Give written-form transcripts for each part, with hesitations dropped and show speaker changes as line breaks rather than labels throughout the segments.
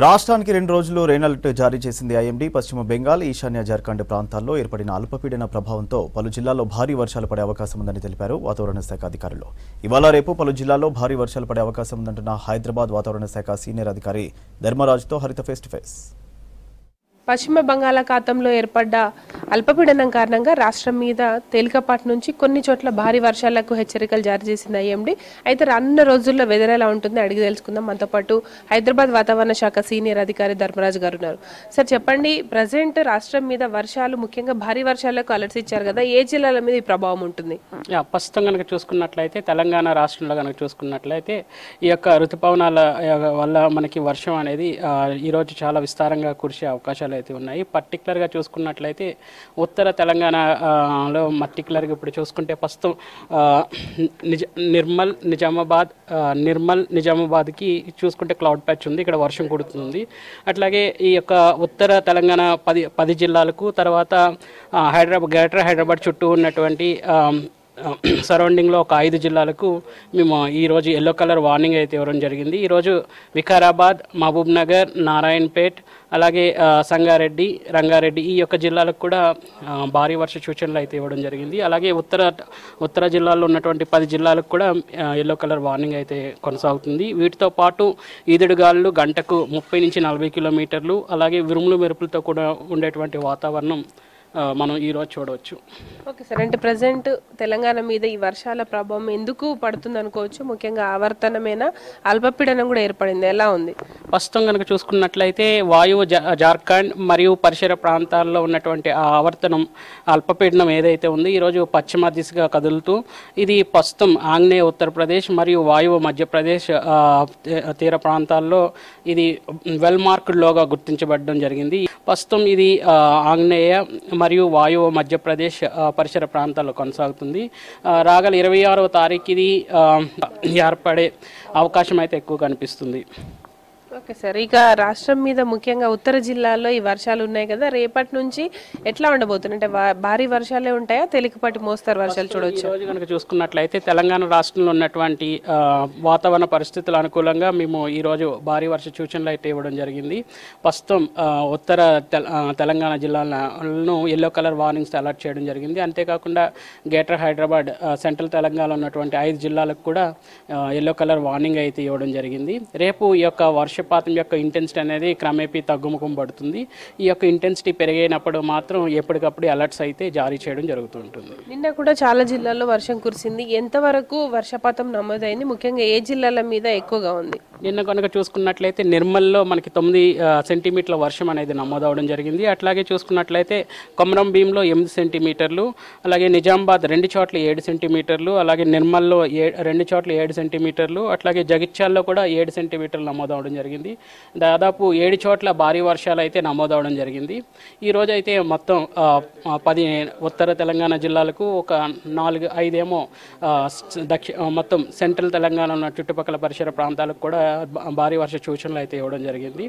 రాష్ట్రానికి 2 రోజులు rain alert జారీ చేసింది ఐఎండీ. పశ్చిమ బెంగాల్, ఈశాన్య జార్ఖండ్ ప్రాంతాల్లో ఏర్పడిన అల్పపీడన ప్రభావంతో పలు జిల్లాల్లో భారీ వర్షాలు పడే అవకాశం ఉందని తెలిపారు వాతావరణ శాఖ అధికారులు. ఇవాళ రేపు పలు జిల్లాల్లో భారీ వర్షాలు పడే అవకాశం ఉందంటున్న హైదరాబాద్ వాతావరణ శాఖ సీనియర్ అధికారి ధర్మరాజ్తో హరిత ఫేస్ టు ఫేస్.
పశ్చిమ బంగాళాఖాతంలో ఏర్పడ్డ అల్పపీడనం కారణంగా రాష్ట్రం మీద తేలికపాటి నుంచి కొన్ని చోట్ల భారీ వర్షాలకు హెచ్చరికలు జారీ చేసింది ఐఎండీ. అయితే రానున్న రోజుల్లో వెదర్ ఎలా ఉంటుందో అడిగి తెలుసుకుందాం. మనతో పాటు హైదరాబాద్ వాతావరణ శాఖ సీనియర్ అధికారి ధర్మరాజ్ గారు ఉన్నారు. సార్ చెప్పండి, ప్రజెంట్ రాష్ట్రం మీద వర్షాలు ముఖ్యంగా భారీ వర్షాలకు అలర్ట్స్ ఇచ్చారు కదా, ఏ జిల్లాల మీద ఈ ప్రభావం ఉంటుంది?
ప్రస్తుతం కనుక చూసుకున్నట్లయితే తెలంగాణ రాష్ట్రంలో కనుక చూసుకున్నట్లయితే ఈ యొక్క ఋతుపవనాల వల్ల మనకి వర్షం అనేది ఈరోజు చాలా విస్తారంగా కురిసే అవకాశాలు అయితే ఉన్నాయి. పర్టికులర్గా చూసుకున్నట్లయితే ఉత్తర తెలంగాణలో పర్టికులర్గా ఇప్పుడు చూసుకుంటే ప్రస్తుతం నిర్మల్ నిజామాబాద్కి చూసుకుంటే క్లౌడ్ ప్యాచ్ ఉంది, ఇక్కడ వర్షం కుడుతుంది. అట్లాగే ఈ యొక్క ఉత్తర తెలంగాణ 10 జిల్లాలకు, తర్వాత గ్రేటర్ హైదరాబాద్ చుట్టూ ఉన్నటువంటి సరౌండింగ్లో ఒక 5 జిల్లాలకు మేము ఈరోజు ఎల్లో కలర్ వార్నింగ్ అయితే ఇవ్వడం జరిగింది. ఈరోజు వికారాబాద్, మహబూబ్ నగర్, నారాయణపేట్, అలాగే సంగారెడ్డి, రంగారెడ్డి ఈ యొక్క జిల్లాలకు కూడా భారీ వర్ష సూచనలు అయితే ఇవ్వడం జరిగింది. అలాగే ఉత్తర జిల్లాల్లో ఉన్నటువంటి 10 జిల్లాలకు కూడా ఎల్లో కలర్ వార్నింగ్ అయితే కొనసాగుతుంది. వీటితో పాటు ఈదుడుగాలు గంటకు 30 నుంచి 40 కిలోమీటర్లు, అలాగే ఉరుములు మెరుపులతో కూడా ఉండేటువంటి వాతావరణం మనం ఈరోజు చూడవచ్చు.
ఓకే సార్, అంటే ప్రజెంట్ తెలంగాణ మీద ఈ వర్షాల ప్రభావం ఎందుకు పడుతుంది అనుకోవచ్చు? ముఖ్యంగా ఆవర్తనమైన అల్పపీడనం కూడా ఏర్పడింది, ఎలా ఉంది?
ప్రస్తుతం కనుక చూసుకున్నట్లయితే వాయువు జార్ఖండ్ మరియు పరిసర ప్రాంతాల్లో ఉన్నటువంటి ఆ ఆవర్తనం అల్పపీడనం ఏదైతే ఉంది ఈరోజు పశ్చిమ దిశగా కదులుతూ ఇది ప్రస్తుతం ఆగ్నేయ ఉత్తరప్రదేశ్ మరియు వాయువు మధ్యప్రదేశ్ తీర ప్రాంతాల్లో ఇది వెల్ మార్క్డ్ లోగా గుర్తించబడడం జరిగింది. ప్రస్తుతం ఇది ఆగ్నేయ మరియు వాయువు మధ్యప్రదేశ్ పరిసర ప్రాంతాల్లో కొనసాగుతుంది. రాగల 26వ తారీఖు ఇది ఏర్పడే అవకాశం అయితే ఎక్కువ కనిపిస్తుంది.
ఓకే సార్, ఇక రాష్ట్రం మీద ముఖ్యంగా ఉత్తర జిల్లాల్లో ఈ వర్షాలు ఉన్నాయి కదా, రేపటి నుంచి ఎట్లా ఉండబోతుంది? అంటే భారీ వర్షాలే ఉంటాయా, తేలికపాటి మోస్తరు వర్షాలు చూడవచ్చు?
రోజు కనుక చూసుకున్నట్లయితే తెలంగాణ రాష్ట్రంలో ఉన్నటువంటి వాతావరణ పరిస్థితుల అనుకూలంగా మేము ఈరోజు భారీ వర్ష సూచనలు అయితే ఇవ్వడం జరిగింది. ప్రస్తుతం ఉత్తర తెలంగాణ జిల్లాలను ఎల్లో కలర్ వార్నింగ్స్ అలర్ట్ చేయడం జరిగింది. అంతేకాకుండా గ్రేటర్ హైదరాబాద్, సెంట్రల్ తెలంగాణలో ఉన్నటువంటి 5 జిల్లాలకు కూడా ఎల్లో కలర్ వార్నింగ్ అయితే ఇవ్వడం జరిగింది. రేపు ఈ యొక్క వర్షపాతం యొక్క ఇంటెన్సిటీ అనేది క్రమేపీ తగ్గుముఖం పడుతుంది. ఈ యొక్క ఇంటెన్సిటీ పెరిగినప్పుడు మాత్రం ఎప్పటికప్పుడు అలర్ట్స్ అయితే జారీ చేయడం జరుగుతుంటుంది.
నిన్న కూడా చాలా జిల్లాల్లో వర్షం కురిసింది, ఎంతవరకు వర్షపాతం నమోదైంది? ముఖ్యంగా ఏ జిల్లాల మీద ఎక్కువగా ఉంది?
నిన్న కనుక చూసుకున్నట్లయితే నిర్మల్లో మనకి 9 సెంటీమీటర్ల వర్షం అనేది నమోదవడం జరిగింది. అట్లాగే చూసుకున్నట్లయితే కొమరం భీంలో 8 సెంటీమీటర్లు, అలాగే నిజామాబాద్ 2 చోట్ల 7 సెంటీమీటర్లు, అలాగే నిర్మల్లో 2 చోట్ల 7 సెంటీమీటర్లు, అట్లాగే జగిత్యాల్లో కూడా 7 సెంటీమీటర్లు నమోదవడం జరిగింది. దాదాపు 7 చోట్ల భారీ వర్షాలు అయితే నమోదవడం జరిగింది. ఈరోజు అయితే మొత్తం 10 ఉత్తర తెలంగాణ జిల్లాలకు, ఒక 4-5 ఏమో మొత్తం సెంట్రల్ తెలంగాణ ఉన్న చుట్టుపక్కల పరిసర ప్రాంతాలకు కూడా భారీ వర్ష సూచనలు అయితే ఇవ్వడం జరిగింది.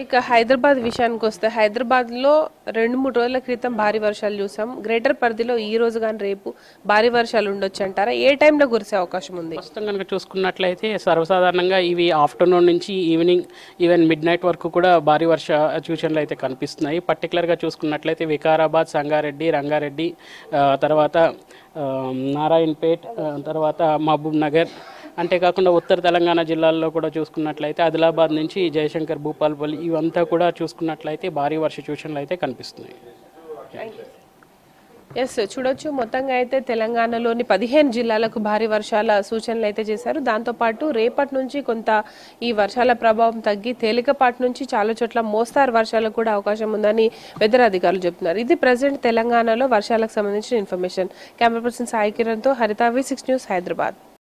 ఇక హైదరాబాద్ విషయానికి వస్తే, హైదరాబాద్లో 2-3 రోజుల క్రితం భారీ వర్షాలు చూసాం. గ్రేటర్ పరిధిలో ఈ రోజు కానీ రేపు భారీ వర్షాలు ఉండొచ్చు అంటారా? ఏ టైంలో కురిసే అవకాశం ఉంది?
ప్రస్తుతం కనుక చూసుకున్నట్లయితే సర్వసాధారణంగా ఇవి ఆఫ్టర్నూన్ నుంచి ఈవెన్ మిడ్ నైట్ వరకు కూడా భారీ వర్ష సూచనలు అయితే కనిపిస్తున్నాయి. పర్టికులర్గా చూసుకున్నట్లయితే వికారాబాద్, సంగారెడ్డి, రంగారెడ్డి, తర్వాత నారాయణపేట్, తర్వాత మహబూబ్ నగర్, అంతేకాకుండా ఉత్తర తెలంగాణ జిల్లాల్లో కూడా చూసుకున్నట్లయితే ఆదిలాబాద్ నుంచి జయశంకర్, భూపాల్పల్లి ఇవంతా కూడా చూసుకున్నట్లయితే భారీ వర్ష సూచనలు అయితే కనిపిస్తున్నాయి.
ఎస్, చూడొచ్చు, మొత్తంగా అయితే తెలంగాణలోని 15 జిల్లాలకు భారీ వర్షాల సూచనలు అయితే చేశారు. దాంతోపాటు రేపటి నుంచి కొంత ఈ వర్షాల ప్రభావం తగ్గి తేలికపాటి నుంచి చాలా చోట్ల మోస్తారు వర్షాలకు కూడా అవకాశం ఉందని వెదర్ అధికారులు చెప్తున్నారు. ఇది ప్రజెంట్ తెలంగాణలో వర్షాలకు సంబంధించిన ఇన్ఫర్మేషన్. కెమెరా పర్సన్ సాయి కిరణ్తో హరిత, V6 న్యూస్, హైదరాబాద్.